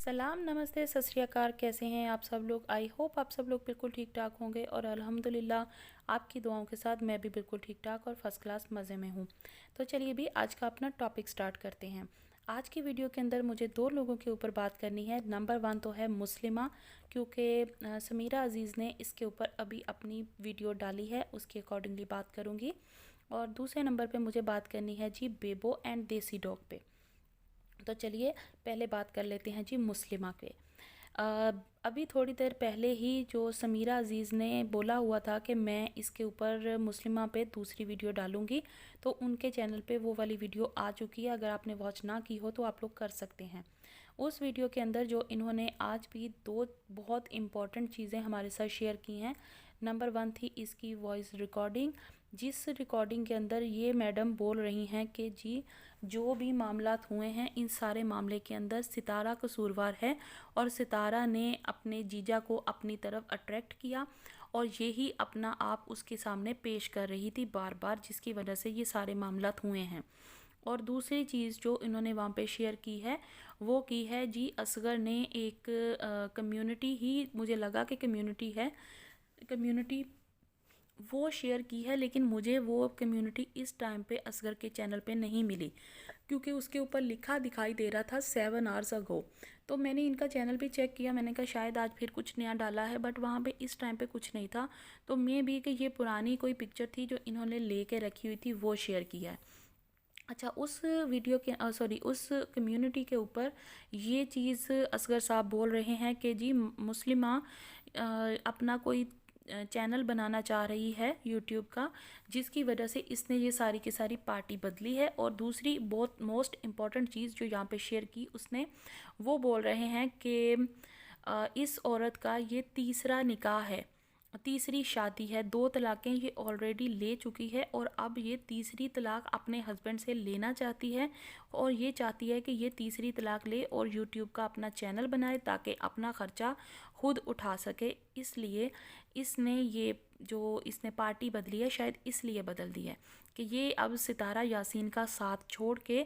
सलाम, नमस्ते, सत श्री अकाल। कैसे हैं आप सब लोग? आई होप आप सब लोग बिल्कुल ठीक ठाक होंगे और अल्हम्दुलिल्लाह आपकी दुआओं के साथ मैं भी बिल्कुल ठीक ठाक और फर्स्ट क्लास मज़े में हूँ। तो चलिए भी आज का अपना टॉपिक स्टार्ट करते हैं। आज की वीडियो के अंदर मुझे दो लोगों के ऊपर बात करनी है। नंबर वन तो है मुस्लिमा, क्योंकि समीरा अज़ीज़ ने इसके ऊपर अभी अपनी वीडियो डाली है, उसके अकॉर्डिंगली बात करूँगी। और दूसरे नंबर पे मुझे बात करनी है जी बेबो एंड देसी डॉग पे। तो चलिए पहले बात कर लेते हैं जी मुस्लिमा के। अभी थोड़ी देर पहले ही जो समीरा अज़ीज़ ने बोला हुआ था कि मैं इसके ऊपर मुस्लिमा पे दूसरी वीडियो डालूँगी, तो उनके चैनल पे वो वाली वीडियो आ चुकी है। अगर आपने वॉच ना की हो तो आप लोग कर सकते हैं। उस वीडियो के अंदर जो इन्होंने आज भी दो बहुत इम्पॉर्टेंट चीज़ें हमारे साथ शेयर की हैं। नंबर वन थी इसकी वॉइस रिकॉर्डिंग, जिस रिकॉर्डिंग के अंदर ये मैडम बोल रही हैं कि जी जो भी मामलात हुए हैं इन सारे मामले के अंदर सितारा कसूरवार है और सितारा ने अपने जीजा को अपनी तरफ अट्रैक्ट किया और यही अपना आप उसके सामने पेश कर रही थी बार बार, जिसकी वजह से ये सारे मामलात हुए हैं। और दूसरी चीज़ जो इन्होंने वहाँ पे शेयर की है वो की है जी असगर ने एक कम्युनिटी ही, मुझे लगा कि कम्युनिटी है, कम्युनिटी वो शेयर की है, लेकिन मुझे वो कम्युनिटी इस टाइम पे असगर के चैनल पे नहीं मिली, क्योंकि उसके ऊपर लिखा दिखाई दे रहा था 7 आवर्स अगो। तो मैंने इनका चैनल भी चेक किया, मैंने कहा शायद आज फिर कुछ नया डाला है, बट वहाँ पे इस टाइम पे कुछ नहीं था। तो मे भी कि ये पुरानी कोई पिक्चर थी जो इन्होंने ले के रखी हुई थी, वो शेयर किया है। अच्छा, उस वीडियो के सॉरी उस कम्युनिटी के ऊपर ये चीज़ असगर साहब बोल रहे हैं कि जी मुस्लिमा अपना कोई चैनल बनाना चाह रही है यूट्यूब का, जिसकी वजह से इसने ये सारी की सारी पार्टी बदली है। और दूसरी बहुत मोस्ट इम्पॉर्टेंट चीज़ जो यहाँ पे शेयर की उसने, वो बोल रहे हैं कि इस औरत का ये तीसरा निकाह है, तीसरी शादी है, 2 तलाक़ें ये ऑलरेडी ले चुकी है और अब ये तीसरी तलाक अपने हस्बैंड से लेना चाहती है। और ये चाहती है कि ये तीसरी तलाक ले और यूट्यूब का अपना चैनल बनाए ताकि अपना ख़र्चा खुद उठा सके। इसलिए इसने ये जो इसने पार्टी बदली है, शायद इसलिए बदल दी है कि ये अब सितारा यासीन का साथ छोड़ के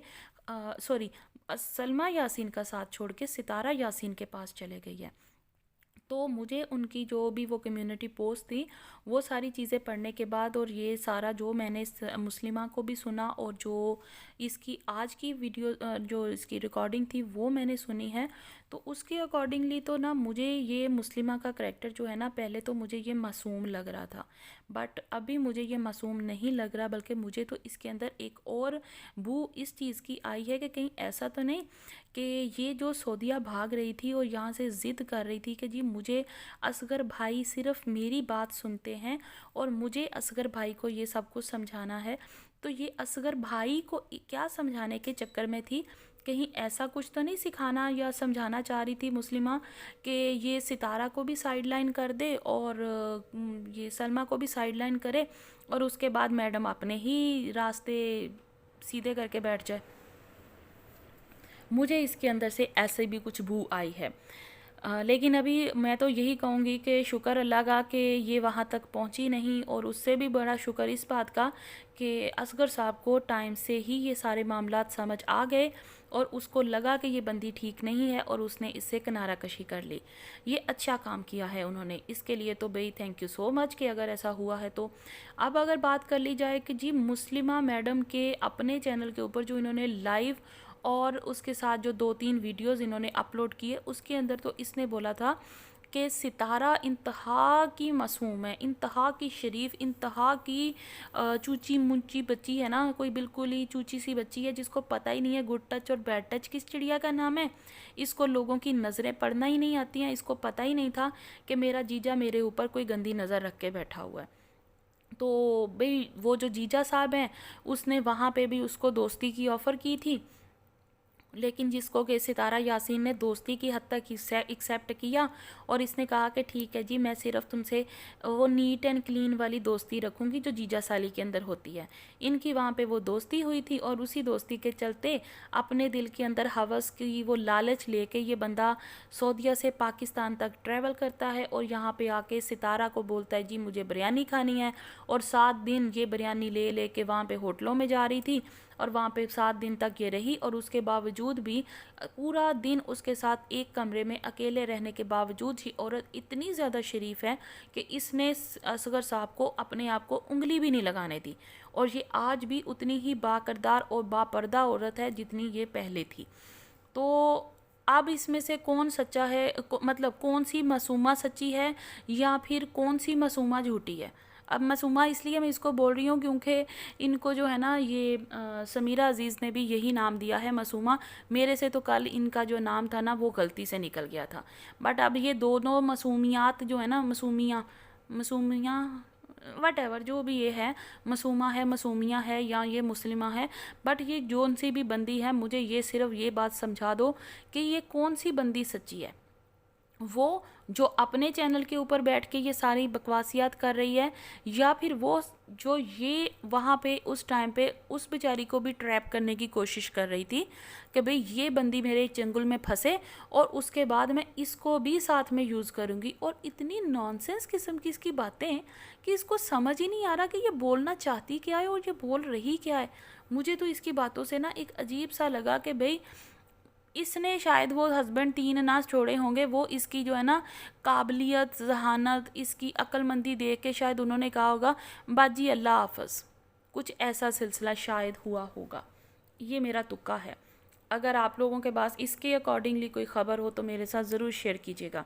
सॉरी सलमा यासीन का साथ छोड़ के सितारा यासीन के पास चले गई है। तो मुझे उनकी जो भी वो कम्युनिटी पोस्ट थी वो सारी चीज़ें पढ़ने के बाद और ये सारा जो मैंने मुस्लिमा को भी सुना और जो इसकी आज की वीडियो जो इसकी रिकॉर्डिंग थी वो मैंने सुनी है, तो उसके अकॉर्डिंगली तो ना मुझे ये मुस्लिमा का करैक्टर जो है ना, पहले तो मुझे ये मासूम लग रहा था, बट अभी मुझे ये मासूम नहीं लग रहा, बल्कि मुझे तो इसके अंदर एक और बू इस चीज़ की आई है कि कहीं ऐसा तो नहीं कि ये जो सऊदीया भाग रही थी और यहाँ से ज़िद कर रही थी कि जी मुझे असगर भाई सिर्फ मेरी बात सुनते हैं और मुझे असगर भाई को ये सब कुछ समझाना है। तो ये असगर भाई को क्या समझाने के चक्कर में थी, कहीं ऐसा कुछ तो नहीं सिखाना या समझाना चाह रही थी मुस्लिमा कि ये सितारा को भी साइडलाइन कर दे और ये सलमा को भी साइडलाइन करे और उसके बाद मैडम अपने ही रास्ते सीधे करके बैठ जाए। मुझे इसके अंदर से ऐसे भी कुछ बू आई है। लेकिन अभी मैं तो यही कहूँगी कि शुक्र अल्लाह का कि ये वहाँ तक पहुँची नहीं, और उससे भी बड़ा शुक्र इस बात का कि असगर साहब को टाइम से ही ये सारे मामलात समझ आ गए और उसको लगा कि ये बंदी ठीक नहीं है और उसने इससे किनारा कशी कर ली। ये अच्छा काम किया है उन्होंने, इसके लिए तो भाई थैंक यू सो मच कि अगर ऐसा हुआ है तो। अब अगर बात कर ली जाए कि जी मुस्लिमा मैडम के अपने चैनल के ऊपर जो इन्होंने लाइव और उसके साथ जो 2-3 वीडियोस इन्होंने अपलोड किए, उसके अंदर तो इसने बोला था कि सितारा इंतहा की मासूम है, इंतहा की शरीफ, इंतहा की चूची मुंची बच्ची है ना, कोई बिल्कुल ही चूची सी बच्ची है जिसको पता ही नहीं है गुड टच और बैड टच किस चिड़िया का नाम है। इसको लोगों की नज़रें पढ़ना ही नहीं आती हैं, इसको पता ही नहीं था कि मेरा जीजा मेरे ऊपर कोई गंदी नज़र रख के बैठा हुआ है। तो भाई वो जो जीजा साहब हैं उसने वहाँ पे भी उसको दोस्ती की ऑफ़र की थी, लेकिन जिसको कि सितारा यासीन ने दोस्ती की हद तक एक्सेप्ट किया और इसने कहा कि ठीक है जी मैं सिर्फ तुमसे वो नीट एंड क्लीन वाली दोस्ती रखूँगी जो जीजा साली के अंदर होती है। इनकी वहाँ पे वो दोस्ती हुई थी और उसी दोस्ती के चलते अपने दिल के अंदर हवस की वो लालच लेके ये बंदा सऊदीया से पाकिस्तान तक ट्रैवल करता है और यहाँ पे आके सितारा को बोलता है जी मुझे बिरयानी खानी है, और 7 दिन ये बिरयानी ले ले के वहाँ पे होटलों में जा रही थी और वहाँ पे 7 दिन तक ये रही, और उसके बावजूद भी पूरा दिन उसके साथ एक कमरे में अकेले रहने के बावजूद ही औरत इतनी ज़्यादा शरीफ है कि इसने असगर साहब को अपने आप को उंगली भी नहीं लगाने दी, और ये आज भी उतनी ही बाकिरदार और बापर्दा औरत है जितनी ये पहले थी। तो अब इसमें से कौन सच्चा है, मतलब कौन सी मासूमा सच्ची है या फिर कौन सी मासूमा झूठी है। अब मासूमा इसलिए मैं इसको बोल रही हूँ क्योंकि इनको जो है ना ये समीरा अज़ीज़ ने भी यही नाम दिया है मासूमा। मेरे से तो कल इनका जो नाम था ना वो गलती से निकल गया था, बट अब ये दोनों मासूमियात जो है ना, मासूमियाँ वट एवर जो भी ये है, मासूमा है, मासूमिया है या ये मुस्लिमा है, बट ये जोन सी भी बंदी है, मुझे ये सिर्फ ये बात समझा दो कि ये कौन सी बंदी सच्ची है। वो जो अपने चैनल के ऊपर बैठ के ये सारी बकवासियात कर रही है, या फिर वो जो ये वहाँ पे उस टाइम पे उस बेचारी को भी ट्रैप करने की कोशिश कर रही थी कि भाई ये बंदी मेरे चंगुल में फंसे और उसके बाद मैं इसको भी साथ में यूज़ करूँगी। और इतनी नॉनसेंस किस्म की इसकी बातें हैं कि इसको समझ ही नहीं आ रहा कि ये बोलना चाहती क्या है और ये बोल रही क्या है। मुझे तो इसकी बातों से ना एक अजीब सा लगा कि भाई इसने शायद वो हस्बैंड 3 ना छोड़े होंगे, वो इसकी जो है ना काबिलियत, जहानत, इसकी अक्लमंदी देख के शायद उन्होंने कहा होगा बाजी अल्लाह हाफ़िज़, कुछ ऐसा सिलसिला शायद हुआ होगा। ये मेरा तुक्का है। अगर आप लोगों के पास इसके अकॉर्डिंगली कोई ख़बर हो तो मेरे साथ ज़रूर शेयर कीजिएगा।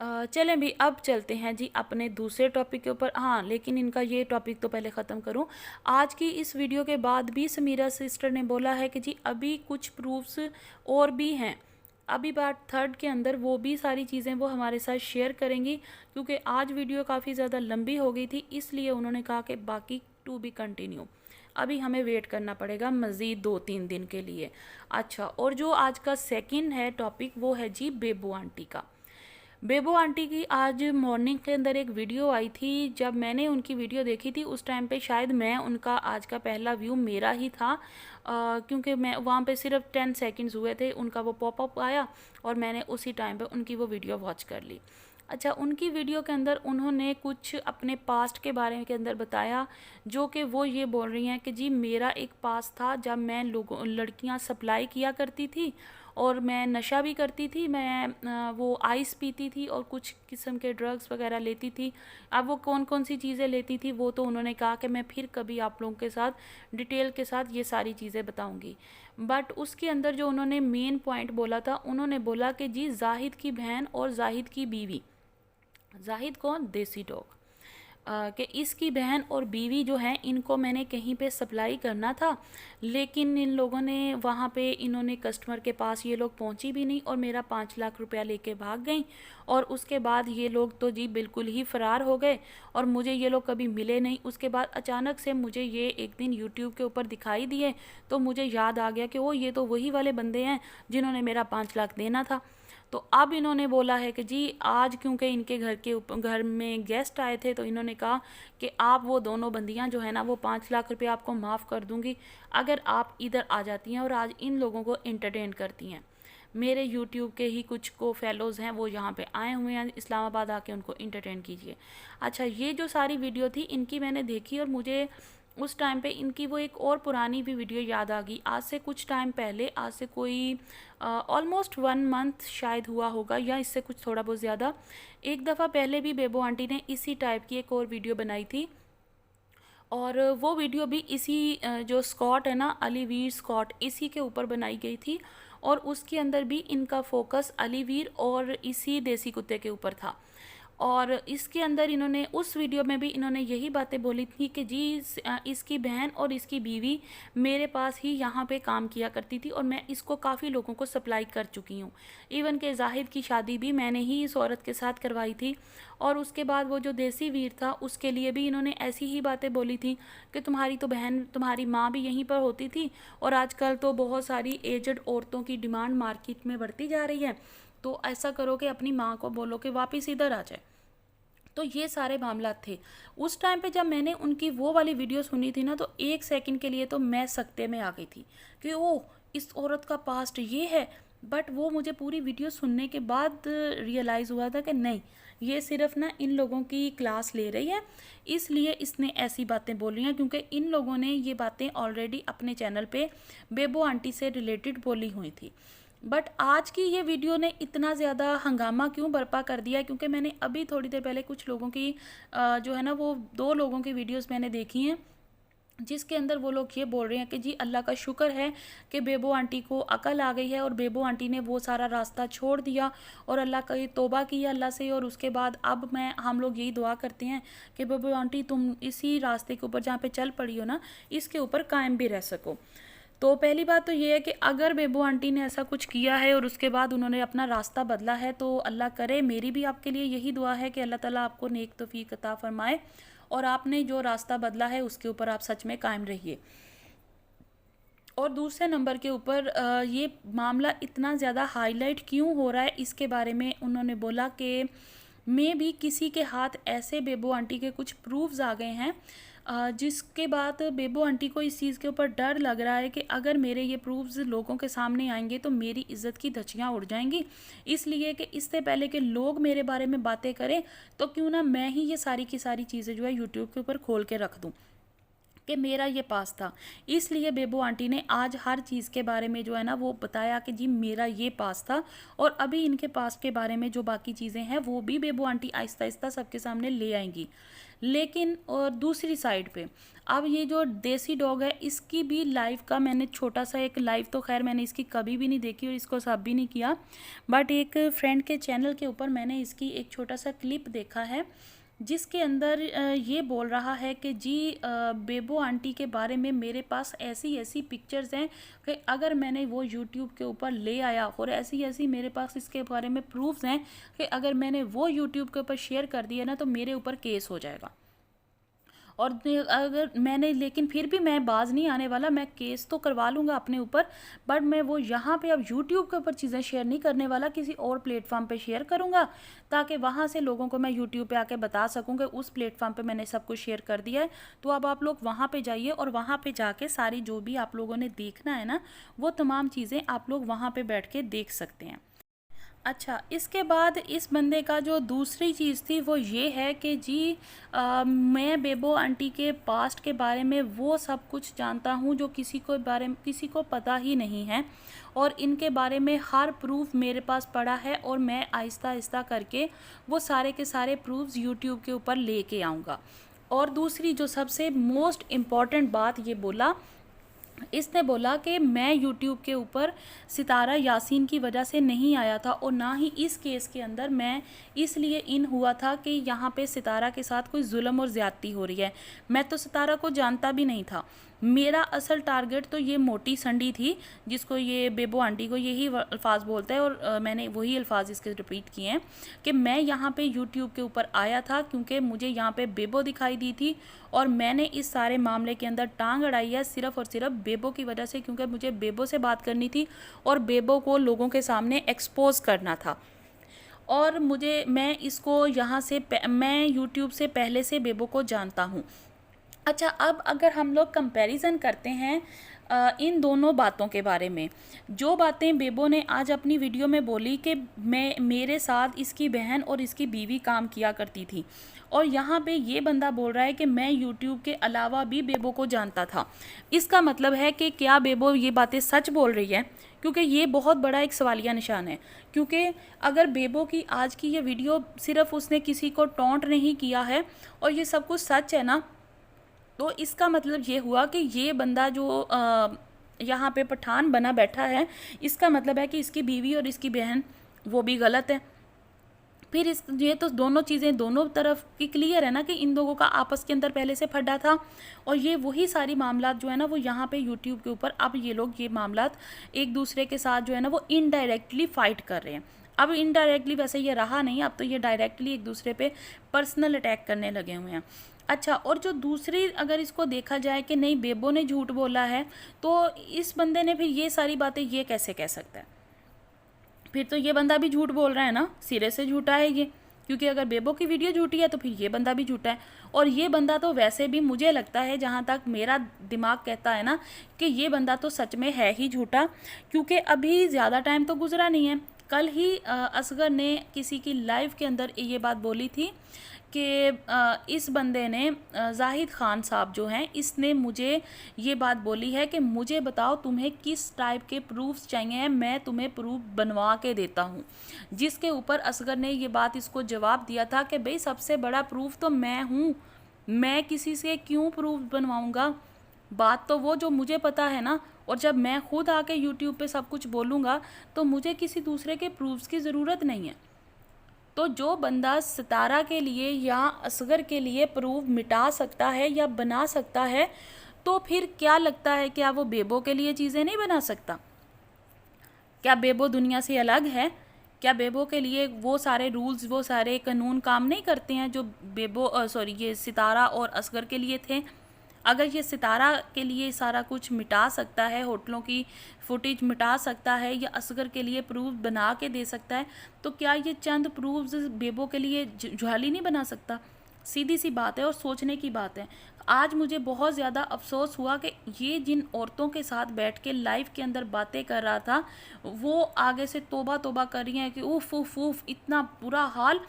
चलें भी अब चलते हैं जी अपने दूसरे टॉपिक के ऊपर। हाँ, लेकिन इनका ये टॉपिक तो पहले ख़त्म करूँ। आज की इस वीडियो के बाद भी समीरा सिस्टर ने बोला है कि जी अभी कुछ प्रूफ्स और भी हैं, अभी पार्ट 3 के अंदर वो भी सारी चीज़ें वो हमारे साथ शेयर करेंगी, क्योंकि आज वीडियो काफ़ी ज़्यादा लंबी हो गई थी, इसलिए उन्होंने कहा कि बाकी टू बी कंटिन्यू, अभी हमें वेट करना पड़ेगा मज़ीद 2-3 दिन के लिए। अच्छा, और जो आज का सेकंड है टॉपिक वो है जी बेबू आंटी का। बेबो आंटी की आज मॉर्निंग के अंदर एक वीडियो आई थी। जब मैंने उनकी वीडियो देखी थी उस टाइम पे शायद मैं उनका आज का पहला व्यू मेरा ही था, क्योंकि मैं वहाँ पे सिर्फ 10 सेकंड्स हुए थे, उनका वो पॉपअप आया और मैंने उसी टाइम पे उनकी वो वीडियो वॉच कर ली। अच्छा, उनकी वीडियो के अंदर उन्होंने कुछ अपने पास्ट के बारे के अंदर बताया, जो कि वो ये बोल रही हैं कि जी मेरा एक पास्ट था जब मैं लड़कियां सप्लाई किया करती थी और मैं नशा भी करती थी, मैं वो आइस पीती थी और कुछ किस्म के ड्रग्स वगैरह लेती थी। अब वो कौन कौन सी चीज़ें लेती थी वो तो उन्होंने कहा कि मैं फिर कभी आप लोगों के साथ डिटेल के साथ ये सारी चीज़ें बताऊंगी। बट उसके अंदर जो उन्होंने मेन पॉइंट बोला था, उन्होंने बोला कि जी जाहिद की बहन और जाहिद की बीवी, जाहिद कौन, देसी डॉग, कि इसकी बहन और बीवी जो हैं इनको मैंने कहीं पे सप्लाई करना था, लेकिन इन लोगों ने वहाँ पे इन्होंने कस्टमर के पास ये लोग पहुँची भी नहीं और मेरा 5 लाख रुपया लेके भाग गई। और उसके बाद ये लोग तो जी बिल्कुल ही फ़रार हो गए और मुझे ये लोग कभी मिले नहीं। उसके बाद अचानक से मुझे ये एक दिन यूट्यूब के ऊपर दिखाई दिए तो मुझे याद आ गया कि वो ये तो वही वाले बंदे हैं जिन्होंने मेरा 5 लाख देना था। तो अब इन्होंने बोला है कि जी आज क्योंकि इनके घर में गेस्ट आए थे तो इन्होंने कहा कि आप वो दोनों बंदियां जो है ना वो 5 लाख रुपए आपको माफ़ कर दूंगी अगर आप इधर आ जाती हैं और आज इन लोगों को एंटरटेन करती हैं। मेरे यूट्यूब के ही कुछ को फेलोज़ हैं वो यहाँ पे आए हुए हैं इस्लामाबाद, आके उनको एंटरटेन कीजिए। अच्छा, ये जो सारी वीडियो थी इनकी मैंने देखी और मुझे उस टाइम पे इनकी वो एक और पुरानी भी वीडियो याद आ गई। आज से कुछ टाइम पहले, आज से कोई ऑलमोस्ट 1 मंथ शायद हुआ होगा या इससे कुछ थोड़ा बहुत ज़्यादा, एक दफ़ा पहले भी बेबो आंटी ने इसी टाइप की एक और वीडियो बनाई थी और वो वीडियो भी इसी जो स्कॉट है ना, अलीवीर स्कॉट, इसी के ऊपर बनाई गई थी और उसके अंदर भी इनका फोकस अलीवीर और इसी देसी कुत्ते के ऊपर था। और इसके अंदर इन्होंने उस वीडियो में भी इन्होंने यही बातें बोली थी कि जी इसकी बहन और इसकी बीवी मेरे पास ही यहाँ पे काम किया करती थी और मैं इसको काफ़ी लोगों को सप्लाई कर चुकी हूँ। इवन के जाहिद की शादी भी मैंने ही इस औरत के साथ करवाई थी। और उसके बाद वो जो देसी वीर था उसके लिए भी इन्होंने ऐसी ही बातें बोली थी कि तुम्हारी तो बहन, तुम्हारी माँ भी यहीं पर होती थी और आजकल तो बहुत सारी एजड औरतों की डिमांड मार्केट में बढ़ती जा रही है, तो ऐसा करो कि अपनी माँ को बोलो कि वापस इधर आ जाए। तो ये सारे मामला थे। उस टाइम पे जब मैंने उनकी वो वाली वीडियो सुनी थी ना तो 1 सेकंड के लिए तो मैं सकते में आ गई थी कि ओह इस औरत का पास्ट ये है। बट वो मुझे पूरी वीडियो सुनने के बाद रियलाइज़ हुआ था कि नहीं, ये सिर्फ ना इन लोगों की क्लास ले रही है, इसलिए इसने ऐसी बातें बोली हैं, क्योंकि इन लोगों ने ये बातें ऑलरेडी अपने चैनल पे बेबो आंटी से रिलेटेड बोली हुई थी। बट आज की ये वीडियो ने इतना ज़्यादा हंगामा क्यों बर्पा कर दिया, क्योंकि मैंने अभी थोड़ी देर पहले कुछ लोगों की जो है ना वो 2 लोगों की वीडियोस मैंने देखी हैं, जिसके अंदर वो लोग ये बोल रहे हैं कि जी अल्लाह का शुक्र है कि बेबो आंटी को अकल आ गई है और बेबो आंटी ने वो सारा रास्ता छोड़ दिया और अल्लाह का ये तौबा किया अल्लाह से, और उसके बाद अब हम लोग यही दुआ करते हैं कि बेबो आंटी तुम इसी रास्ते के ऊपर जहाँ पे चल पड़ी हो ना, इसके ऊपर कायम भी रह सको। तो पहली बात तो ये है कि अगर बेबो आंटी ने ऐसा कुछ किया है और उसके बाद उन्होंने अपना रास्ता बदला है, तो अल्लाह करे, मेरी भी आपके लिए यही दुआ है कि अल्लाह ताला आपको नेक तौफीक अता फरमाए और आपने जो रास्ता बदला है उसके ऊपर आप सच में कायम रहिए। और दूसरे नंबर के ऊपर ये मामला इतना ज़्यादा हाईलाइट क्यों हो रहा है, इसके बारे में उन्होंने बोला कि मैं भी किसी के हाथ ऐसे बेबो आंटी के कुछ प्रूफ्स आ गए हैं जिसके बाद बेबो आंटी को इस चीज़ के ऊपर डर लग रहा है कि अगर मेरे ये प्रूफ्स लोगों के सामने आएंगे तो मेरी इज़्ज़त की धज्जियां उड़ जाएंगी, इसलिए कि इससे पहले कि लोग मेरे बारे में बातें करें तो क्यों ना मैं ही ये सारी की सारी चीज़ें जो है यूट्यूब के ऊपर खोल के रख दूँ कि मेरा ये पास था। इसलिए बेबो आंटी ने आज हर चीज़ के बारे में जो है ना वो बताया कि जी मेरा ये पास था, और अभी इनके पास के बारे में जो बाकी चीज़ें हैं वो भी बेबो आंटी आहिस्ता आहिस्ता सबके सामने ले आएंगी। लेकिन और दूसरी साइड पे अब ये जो देसी डॉग है इसकी भी लाइव का मैंने छोटा सा एक लाइव, तो खैर मैंने इसकी कभी भी नहीं देखी और इसको सब भी नहीं किया, बट एक फ्रेंड के चैनल के ऊपर मैंने इसकी एक छोटा सा क्लिप देखा है जिसके अंदर ये बोल रहा है कि जी बेबो आंटी के बारे में मेरे पास ऐसी ऐसी पिक्चर्स हैं कि अगर मैंने वो यूट्यूब के ऊपर ले आया, और ऐसी ऐसी मेरे पास इसके बारे में प्रूफ्स हैं कि अगर मैंने वो यूट्यूब के ऊपर शेयर कर दिया ना तो मेरे ऊपर केस हो जाएगा। और अगर मैंने, लेकिन फिर भी मैं बाज नहीं आने वाला, मैं केस तो करवा लूँगा अपने ऊपर, बट मैं वो यहाँ पे अब यूट्यूब के ऊपर चीज़ें शेयर नहीं करने वाला, किसी और प्लेटफॉर्म पे शेयर करूँगा ताकि वहाँ से लोगों को मैं यूट्यूब पे आके बता सकूँ कि उस प्लेटफॉर्म पे मैंने सब कुछ शेयर कर दिया है। तो अब आप लोग वहाँ पे जाइए और वहाँ पे जाके सारी जो भी आप लोगों ने देखना है ना वो तमाम चीज़ें आप लोग वहाँ पर बैठ के देख सकते हैं। अच्छा, इसके बाद इस बंदे का जो दूसरी चीज़ थी वो ये है कि जी मैं बेबो आंटी के पास्ट के बारे में वो सब कुछ जानता हूँ जो किसी को पता ही नहीं है, और इनके बारे में हर प्रूफ मेरे पास पड़ा है और मैं आहिस्ता आहिस्ता करके वो सारे के सारे प्रूफ्स यूट्यूब के ऊपर लेके आऊँगा। और दूसरी जो सबसे मोस्ट इम्पॉर्टेंट बात ये बोला, इसने बोला कि मैं यूट्यूब के ऊपर सितारा यासीन की वजह से नहीं आया था और ना ही इस केस के अंदर मैं इसलिए इन हुआ था कि यहाँ पे सितारा के साथ कोई जुल्म और ज़्यादती हो रही है। मैं तो सितारा को जानता भी नहीं था, मेरा असल टारगेट तो ये मोटी संडी थी जिसको ये बेबो आंटी को यही अल्फाज बोलता है, और मैंने वही अल्फाज इसके रिपीट किए हैं कि मैं यहाँ पे यूट्यूब के ऊपर आया था क्योंकि मुझे यहाँ पे बेबो दिखाई दी थी और मैंने इस सारे मामले के अंदर टांग अड़ाई है सिर्फ़ और सिर्फ बेबो की वजह से, क्योंकि मुझे बेबो से बात करनी थी और बेबो को लोगों के सामने एक्सपोज करना था। और मैं इसको यहाँ से मैं यूट्यूब से पहले से बेबो को जानता हूँ। अच्छा, अब अगर हम लोग कंपैरिजन करते हैं इन दोनों बातों के बारे में, जो बातें बेबो ने आज अपनी वीडियो में बोली कि मेरे साथ इसकी बहन और इसकी बीवी काम किया करती थी, और यहाँ पे ये बंदा बोल रहा है कि मैं यूट्यूब के अलावा भी बेबो को जानता था। इसका मतलब है कि क्या बेबो ये बातें सच बोल रही है? क्योंकि ये बहुत बड़ा एक सवालिया निशान है, क्योंकि अगर बेबो की आज की ये वीडियो सिर्फ उसने किसी को टॉन्ट नहीं किया है और ये सब कुछ सच है ना, तो इसका मतलब ये हुआ कि ये बंदा जो यहाँ पे पठान बना बैठा है, इसका मतलब है कि इसकी बीवी और इसकी बहन वो भी गलत है। फिर ये तो दोनों चीज़ें दोनों तरफ की क्लियर है ना कि इन लोगों का आपस के अंदर पहले से फटा था, और ये वही सारी मामलात जो है ना वो यहाँ पे यूट्यूब के ऊपर अब ये लोग ये मामलात एक दूसरे के साथ जो है ना वो इनडायरेक्टली फ़ाइट कर रहे हैं। अब इनडायरेक्टली वैसे ये रहा नहीं, अब तो ये डायरेक्टली एक दूसरे पे पर्सनल अटैक करने लगे हुए हैं। अच्छा, और जो दूसरी अगर इसको देखा जाए कि नहीं बेबो ने झूठ बोला है, तो इस बंदे ने फिर ये सारी बातें ये कैसे कह सकता है? फिर तो ये बंदा भी झूठ बोल रहा है ना, सिरे से झूठा है ये, क्योंकि अगर बेबो की वीडियो झूठी है तो फिर ये बंदा भी झूठा है। और ये बंदा तो वैसे भी मुझे लगता है, जहाँ तक मेरा दिमाग कहता है ना, कि ये बंदा तो सच में है ही झूठा, क्योंकि अभी ज़्यादा टाइम तो गुजरा नहीं है, कल ही असगर ने किसी की लाइव के अंदर ये बात बोली थी कि इस बंदे ने जाहिद खान साहब जो हैं, इसने मुझे ये बात बोली है कि मुझे बताओ तुम्हें किस टाइप के प्रूफ्स चाहिए हैं, मैं तुम्हें प्रूफ बनवा के देता हूँ। जिसके ऊपर असगर ने ये बात इसको जवाब दिया था कि भाई सबसे बड़ा प्रूफ तो मैं हूँ, मैं किसी से क्यों प्रूफ बनवाऊँगा, बात तो वो जो मुझे पता है ना। और जब मैं खुद आके यूट्यूब पे सब कुछ बोलूँगा तो मुझे किसी दूसरे के प्रूफ्स की ज़रूरत नहीं है। तो जो बंदा सितारा के लिए या असगर के लिए प्रूफ मिटा सकता है या बना सकता है, तो फिर क्या लगता है क्या वो बेबो के लिए चीज़ें नहीं बना सकता? क्या बेबो दुनिया से अलग है? क्या बेबो के लिए वो सारे रूल्स, वो सारे कानून काम नहीं करते हैं जो ये सितारा और असगर के लिए थे? अगर ये सितारा के लिए सारा कुछ मिटा सकता है, होटलों की फुटेज मिटा सकता है या असगर के लिए प्रूफ बना के दे सकता है, तो क्या ये चंद प्रूफ्स बेबो के लिए जुहाली नहीं बना सकता? सीधी सी बात है और सोचने की बात है। आज मुझे बहुत ज़्यादा अफसोस हुआ कि ये जिन औरतों के साथ बैठ के लाइव के अंदर बातें कर रहा था, वो आगे से तौबा तौबा कर रही हैं कि उफ़ उफ़ उफ़ इतना बुरा हाल।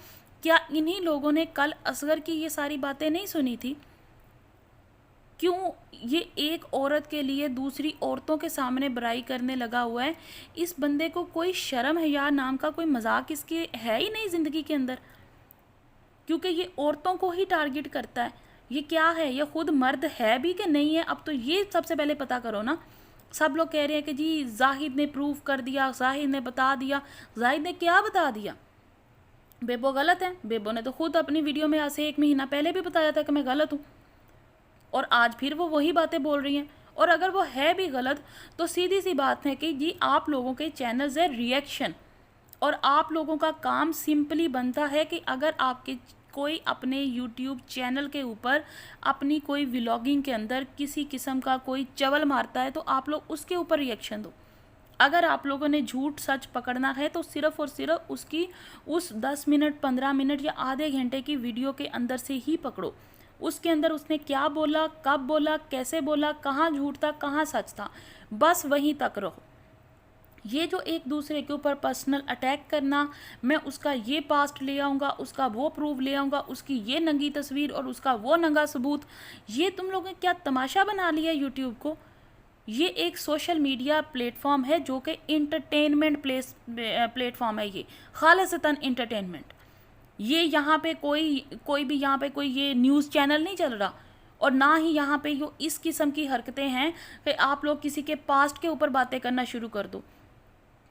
क्या इन्हीं लोगों ने कल असगर की ये सारी बातें नहीं सुनी थी? क्यों ये एक औरत के लिए दूसरी औरतों के सामने बुराई करने लगा हुआ है? इस बंदे को कोई शर्म हया नाम का कोई मजाक इसके है ही नहीं ज़िंदगी के अंदर, क्योंकि ये औरतों को ही टारगेट करता है। ये क्या है? ये खुद मर्द है भी कि नहीं है? अब तो ये सबसे पहले पता करो ना। सब लोग कह रहे हैं कि जी जाहिद ने प्रूफ कर दिया, जाहिद ने बता दिया। जाहिद ने क्या बता दिया? बेबो गलत है। बेबो ने तो खुद अपनी वीडियो में आज से 1 महीना पहले भी बताया था कि मैं गलत हूँ, और आज फिर वो वही बातें बोल रही हैं। और अगर वो है भी गलत तो सीधी सी बात है कि जी आप लोगों के चैनल्स है रिएक्शन, और आप लोगों का काम सिंपली बनता है कि अगर आपके कोई अपने यूट्यूब चैनल के ऊपर अपनी कोई व्लॉगिंग के अंदर किसी किस्म का कोई चवल मारता है तो आप लोग उसके ऊपर रिएक्शन दो। अगर आप लोगों ने झूठ सच पकड़ना है तो सिर्फ़ और सिर्फ उसकी उस 10 मिनट 15 मिनट या आधे घंटे की वीडियो के अंदर से ही पकड़ो। उसके अंदर उसने क्या बोला, कब बोला, कैसे बोला, कहाँ झूठ था, कहाँ सच था, बस वहीं तक रहो। ये जो एक दूसरे के ऊपर पर्सनल अटैक करना, मैं उसका ये पास्ट ले आऊँगा, उसका वो प्रूफ ले आऊँगा, उसकी ये नंगी तस्वीर और उसका वो नंगा सबूत, ये तुम लोगों ने क्या तमाशा बना लिया यूट्यूब को? ये एक सोशल मीडिया प्लेटफॉर्म है जो कि इंटरटेनमेंट प्लेटफॉर्म है, ये खालिसतन इंटरटेनमेंट। ये यहाँ पे कोई भी यहाँ पे कोई ये न्यूज़ चैनल नहीं चल रहा, और ना ही यहाँ पे यो इस किस्म की हरकतें हैं कि आप लोग किसी के पास्ट के ऊपर बातें करना शुरू कर दो।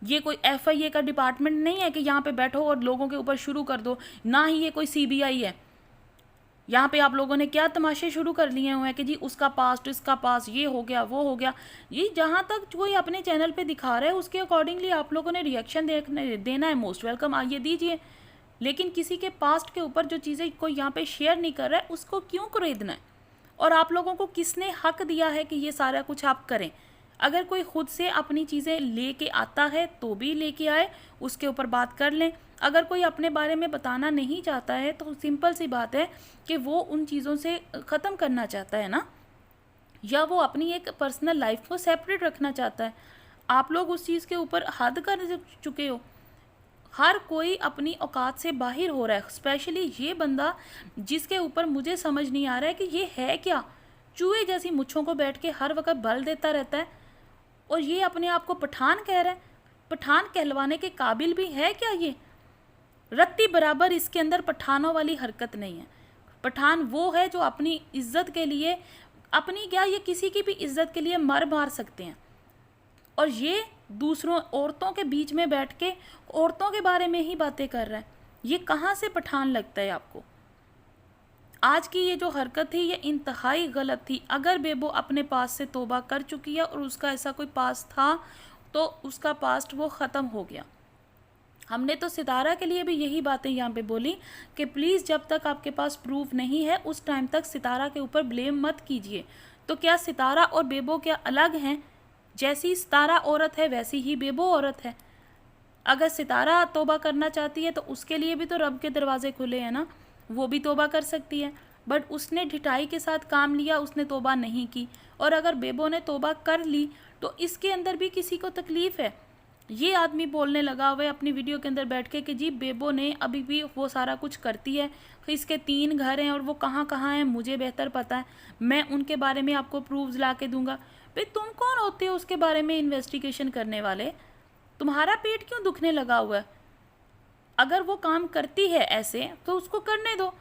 ये कोई FIA का डिपार्टमेंट नहीं है कि यहाँ पे बैठो और लोगों के ऊपर शुरू कर दो, ना ही ये कोई CBI है। यहाँ पे आप लोगों ने क्या तमाशे शुरू कर लिए हुए हैं कि जी उसका पास्ट, इसका पास्ट, ये हो गया, वो हो गया। ये जहाँ तक कोई अपने चैनल पे दिखा रहा है उसके अकॉर्डिंगली आप लोगों ने रिएक्शन देना है, मोस्ट वेलकम, आइए दीजिए। लेकिन किसी के पास्ट के ऊपर जो चीज़ें कोई यहाँ पे शेयर नहीं कर रहा है उसको क्यों खरीदना है? और आप लोगों को किसने हक दिया है कि ये सारा कुछ आप करें? अगर कोई खुद से अपनी चीज़ें लेके आता है तो भी लेके आए, उसके ऊपर बात कर लें। अगर कोई अपने बारे में बताना नहीं चाहता है तो सिंपल सी बात है कि वो उन चीज़ों से ख़त्म करना चाहता है ना, या वो अपनी एक पर्सनल लाइफ को सेपरेट रखना चाहता है। आप लोग उस चीज़ के ऊपर हद कर चुके हो। हर कोई अपनी औकात से बाहर हो रहा है, स्पेशली ये बंदा जिसके ऊपर मुझे समझ नहीं आ रहा है कि ये है क्या। चूहे जैसी मुच्छों को बैठ के हर वक्त बल देता रहता है, और ये अपने आप को पठान कह रहा है। पठान कहलवाने के काबिल भी है क्या ये? रत्ती बराबर इसके अंदर पठानों वाली हरकत नहीं है। पठान वो है जो अपनी इज्जत के लिए, अपनी क्या, ये किसी की भी इज्जत के लिए मर मार सकते हैं, और ये दूसरों औरतों के बीच में बैठ के औरतों के बारे में ही बातें कर रहा है। ये कहाँ से पठान लगता है आपको? आज की ये जो हरकत थी ये इंतहाई गलत थी। अगर बेबो अपने पास से तौबा कर चुकी है और उसका ऐसा कोई पास्ट था तो उसका पास्ट वो ख़त्म हो गया। हमने तो सितारा के लिए भी यही बातें यहाँ पे बोली कि प्लीज़ जब तक आपके पास प्रूफ नहीं है उस टाइम तक सितारा के ऊपर ब्लेम मत कीजिए। तो क्या सितारा और बेबो क्या अलग हैं? जैसी सितारा औरत है वैसी ही बेबो औरत है। अगर सितारा तौबा करना चाहती है तो उसके लिए भी तो रब के दरवाजे खुले हैं ना, वो भी तौबा कर सकती है। बट उसने ढिठाई के साथ काम लिया, उसने तौबा नहीं की। और अगर बेबो ने तौबा कर ली तो इसके अंदर भी किसी को तकलीफ़ है। ये आदमी बोलने लगा हुआ है अपनी वीडियो के अंदर बैठ के कि जी बेबो ने अभी भी वो सारा कुछ करती है, फिर इसके 3 घर हैं और वो कहाँ कहाँ हैं मुझे बेहतर पता है, मैं उनके बारे में आपको प्रूफ्स ला के दूंगा। भाई तुम कौन होते हो उसके बारे में इन्वेस्टिगेशन करने वाले? तुम्हारा पेट क्यों दुखने लगा हुआ है? अगर वो काम करती है ऐसे तो उसको करने दो।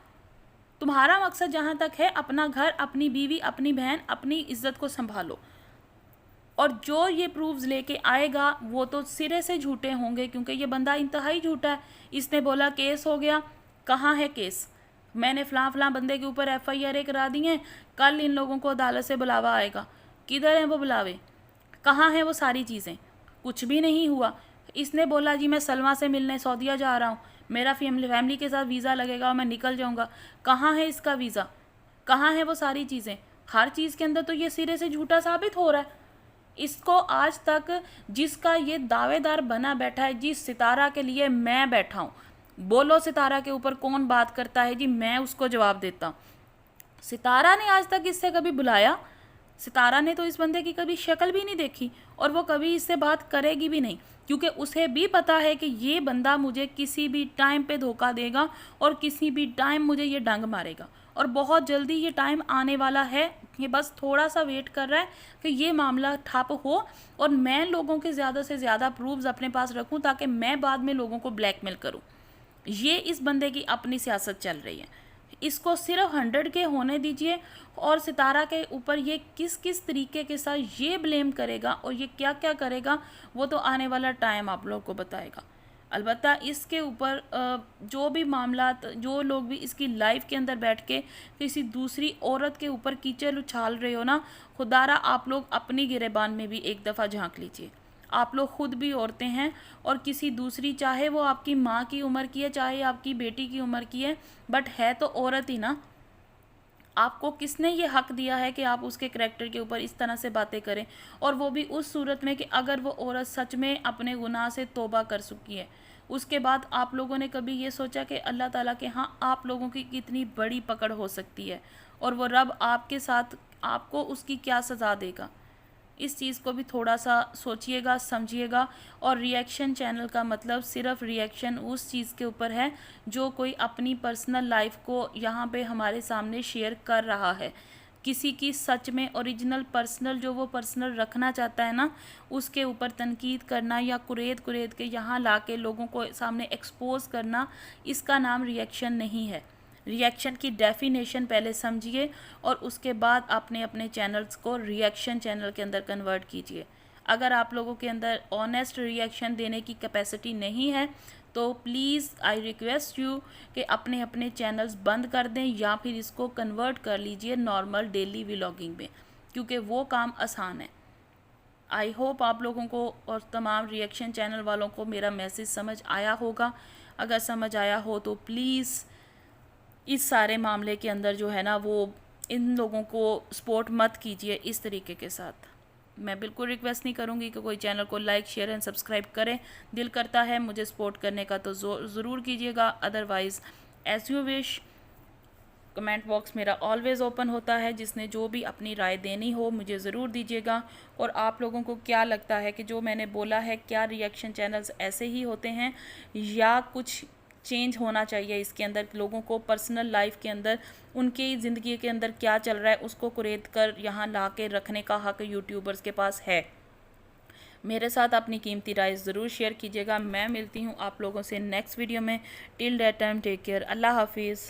तुम्हारा मकसद जहाँ तक है अपना घर, अपनी बीवी, अपनी बहन, अपनी इज्जत को संभालो। और जो ये प्रूफ्स लेके आएगा वो तो सिरे से झूठे होंगे, क्योंकि ये बंदा इंतहाई झूठा है। इसने बोला केस हो गया, कहाँ है केस? मैंने फलां बंदे के ऊपर FIR करा दी है, कल इन लोगों को अदालत से बुलावा आएगा। किधर हैं वो बुलावे? कहाँ हैं वो सारी चीज़ें? कुछ भी नहीं हुआ। इसने बोला जी मैं सलमा से मिलने सऊदीया जा रहा हूँ, मेरा फैमिली के साथ वीज़ा लगेगा और मैं निकल जाऊँगा। कहाँ है इसका वीज़ा? कहाँ है वो सारी चीज़ें? हर चीज़ के अंदर तो ये सिरे से झूठा साबित हो रहा है। इसको आज तक जिसका ये दावेदार बना बैठा है जी, सितारा के लिए मैं बैठा हूँ, बोलो सितारा के ऊपर कौन बात करता है जी, मैं उसको जवाब देता हूँ। सितारा ने आज तक इससे कभी बुलाया? सितारा ने तो इस बंदे की कभी शक्ल भी नहीं देखी और वो कभी इससे बात करेगी भी नहीं, क्योंकि उसे भी पता है कि ये बंदा मुझे किसी भी टाइम पे धोखा देगा और किसी भी टाइम मुझे ये डंग मारेगा। और बहुत जल्दी ये टाइम आने वाला है, ये बस थोड़ा सा वेट कर रहा है कि ये मामला ठप हो और मैं लोगों के ज़्यादा से ज़्यादा प्रूफ्स अपने पास रखूं ताकि मैं बाद में लोगों को ब्लैकमेल करूं। ये इस बंदे की अपनी सियासत चल रही है। इसको सिर्फ 100K होने दीजिए और सितारा के ऊपर ये किस किस तरीके के साथ ये ब्लेम करेगा और ये क्या क्या करेगा वो तो आने वाला टाइम आप लोग को बताएगा। अलबत्ता इसके ऊपर जो भी मामला, जो लोग भी इसकी लाइफ के अंदर बैठ के किसी दूसरी औरत के ऊपर कीचड़ उछाल रहे हो ना, खुदारा आप लोग अपनी गिरेबान में भी एक दफ़ा झांक लीजिए। आप लोग खुद भी औरतें हैं और किसी दूसरी, चाहे वो आपकी माँ की उम्र की है, चाहे आपकी बेटी की उम्र की है, बट है तो औरत ही ना। आपको किसने ये हक दिया है कि आप उसके करैक्टर के ऊपर इस तरह से बातें करें, और वो भी उस सूरत में कि अगर वो औरत सच में अपने गुनाह से तौबा कर चुकी है। उसके बाद आप लोगों ने कभी ये सोचा कि अल्लाह ताला के हाँ आप लोगों की कितनी बड़ी पकड़ हो सकती है और वो रब आपके साथ आपको उसकी क्या सज़ा देगा? इस चीज़ को भी थोड़ा सा सोचिएगा, समझिएगा। और रिएक्शन चैनल का मतलब सिर्फ रिएक्शन उस चीज़ के ऊपर है जो कोई अपनी पर्सनल लाइफ को यहाँ पे हमारे सामने शेयर कर रहा है। किसी की सच में ओरिजिनल पर्सनल जो वो पर्सनल रखना चाहता है ना, उसके ऊपर तनकीद करना या कुरेद कुरेद के यहाँ ला के लोगों को सामने एक्सपोज करना, इसका नाम रिएक्शन नहीं है। रिएक्शन की डेफिनेशन पहले समझिए और उसके बाद अपने अपने चैनल्स को रिएक्शन चैनल के अंदर कन्वर्ट कीजिए। अगर आप लोगों के अंदर ऑनेस्ट रिएक्शन देने की कैपेसिटी नहीं है तो प्लीज़ आई रिक्वेस्ट यू कि अपने अपने चैनल्स बंद कर दें या फिर इसको कन्वर्ट कर लीजिए नॉर्मल डेली व्लॉगिंग में, क्योंकि वो काम आसान है। आई होप आप लोगों को और तमाम रिएक्शन चैनल वालों को मेरा मैसेज समझ आया होगा। अगर समझ आया हो तो प्लीज़ इस सारे मामले के अंदर जो है ना वो इन लोगों को सपोर्ट मत कीजिए इस तरीके के साथ। मैं बिल्कुल रिक्वेस्ट नहीं करूँगी कि कोई चैनल को लाइक, शेयर एंड सब्सक्राइब करें। दिल करता है मुझे सपोर्ट करने का तो ज़रूर कीजिएगा, otherwise as you wish. Comment box मेरा ऑलवेज़ ओपन होता है, जिसने जो भी अपनी राय देनी हो मुझे ज़रूर दीजिएगा। और आप लोगों को क्या लगता है कि जो मैंने बोला है, क्या रिएक्शन चैनल्स ऐसे ही होते हैं या कुछ चेंज होना चाहिए इसके अंदर? लोगों को पर्सनल लाइफ के अंदर, उनकी ज़िंदगी के अंदर क्या चल रहा है उसको कुरेद कर यहाँ ला के रखने का हक यूट्यूबर्स के पास है। मेरे साथ अपनी कीमती राय ज़रूर शेयर कीजिएगा। मैं मिलती हूँ आप लोगों से नेक्स्ट वीडियो में। Till that time take care. अल्लाह हाफिज़।